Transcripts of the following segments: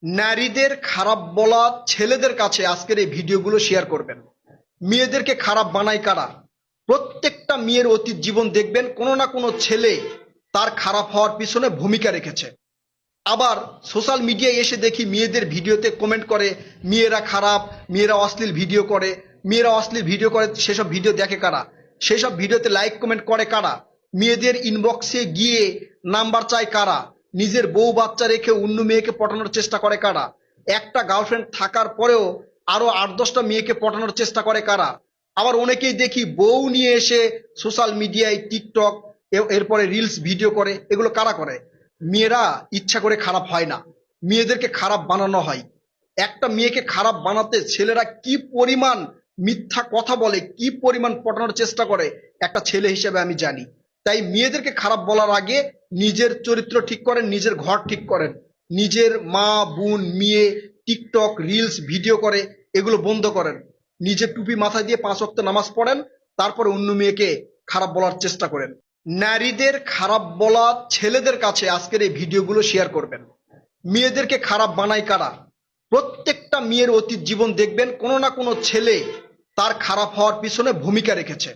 নারীদের খারাপ বলা ছেলেদের কাছে আজকের এই ভিডিওগুলো শেয়ার করবেন। মেয়েদেরকে খারাপ বানায় কারা? প্রত্যেকটা মেয়ের অতীত জীবন দেখবেন কোনো না কোনো ছেলে তার খারাপ হওয়ার পিছনে ভূমিকা রেখেছে। আবার সোশ্যাল মিডিয়ায় এসে দেখি মেয়েদের ভিডিওতে কমেন্ট করে মেয়েরা খারাপ, মেয়েরা অশ্লীল ভিডিও করে, মেয়েরা অশ্লীল ভিডিও করে। সেসব ভিডিও দেখে কারা? সেসব ভিডিওতে লাইক কমেন্ট করে কারা? মেয়েদের ইনবক্সে গিয়ে নাম্বার চায় কারা? নিজের বউ বাচ্চা রেখে অন্য মেয়েকে পটানোর চেষ্টা করে কারা? একটা গার্লফ্রেন্ড থাকার পরেও আরো 8-10টা মেয়েকে পটানোর চেষ্টা করে কারা? আবার অনেকেই দেখি বউ নিয়ে এসে সোশ্যাল মিডিয়ায় টিকটক এরপরে রিলস ভিডিও করে। এগুলো কারা করে? মেয়েরা ইচ্ছা করে খারাপ হয় না, মেয়েদেরকে খারাপ বানানো হয়। একটা মেয়েকে খারাপ বানাতে ছেলেরা কি পরিমাণ মিথ্যা কথা বলে, কি পরিমাণ পটানোর চেষ্টা করে একটা ছেলে হিসেবে আমি জানি। তাই মেয়েদেরকে খারাপ বলার আগে নিজের চরিত্র ঠিক করেন, নিজের ঘর ঠিক করেন। নিজের মা বোন মেয়ে টিকটক রিলস ভিডিও করে, এগুলো বন্ধ করেন। নিজে টুপি মাথায় দিয়ে 5 ওয়াক্ত নামাজ পড়েন, তারপরে অন্য মেয়েকে খারাপ বলার চেষ্টা করেন। নারীদের খারাপ বলা ছেলেদের কাছে আজকের এই ভিডিওগুলো শেয়ার করবেন। মেয়েদেরকে খারাপ বানায় কারা? প্রত্যেকটা মেয়ের অতীত জীবন দেখবেন কোনো না কোনো ছেলে তার খারাপ হওয়ার পিছনে ভূমিকা রেখেছে।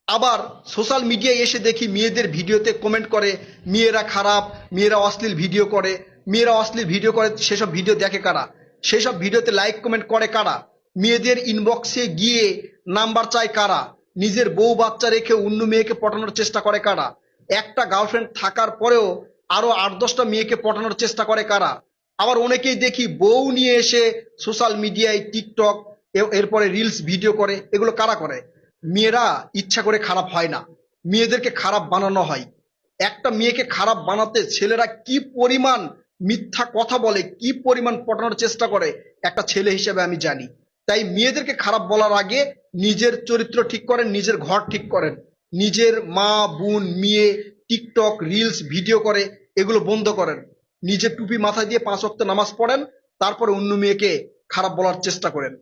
আবার সোশ্যাল মিডিয়ায় এসে দেখি মেয়েদের ভিডিওতে কমেন্ট করে মেয়েরা খারাপ, মেয়েরা অশ্লীল ভিডিও করে, মেয়েরা অশ্লীল ভিডিও করে। সেসব ভিডিও দেখে কারা? সেসব ভিডিওতে লাইক কমেন্ট করে কারা? মেয়েদের ইনবক্সে গিয়ে নাম্বার চায় কারা? নিজের বউ বাচ্চা রেখে অন্য মেয়েকে পটানোর চেষ্টা করে কারা? একটা গার্লফ্রেন্ড থাকার পরেও আরো 8-10টা মেয়েকে পটানোর চেষ্টা করে কারা? আবার অনেকেই দেখি বউ নিয়ে এসে সোশ্যাল মিডিয়ায় টিকটক এরপরে রিলস ভিডিও করে। এগুলো কারা করে? মেয়েরা ইচ্ছা করে খারাপ হয় না, মেয়েদেরকে খারাপ বানানো হয়। একটা মেয়েকে খারাপ বানাতে ছেলেরা কি পরিমাণ মিথ্যা কথা বলে, কি পরিমাণ পটানোর চেষ্টা করে একটা ছেলে হিসেবে আমি জানি। তাই মেয়েদেরকে খারাপ বলার আগে নিজের চরিত্র ঠিক করেন, নিজের ঘর ঠিক করেন। নিজের মা বোন মেয়ে টিকটক রিলস ভিডিও করে, এগুলো বন্ধ করেন। নিজে টুপি মাথায় দিয়ে 5 ওয়াক্ত নামাজ পড়েন, তারপরে অন্য মেয়েকে খারাপ বলার চেষ্টা করেন।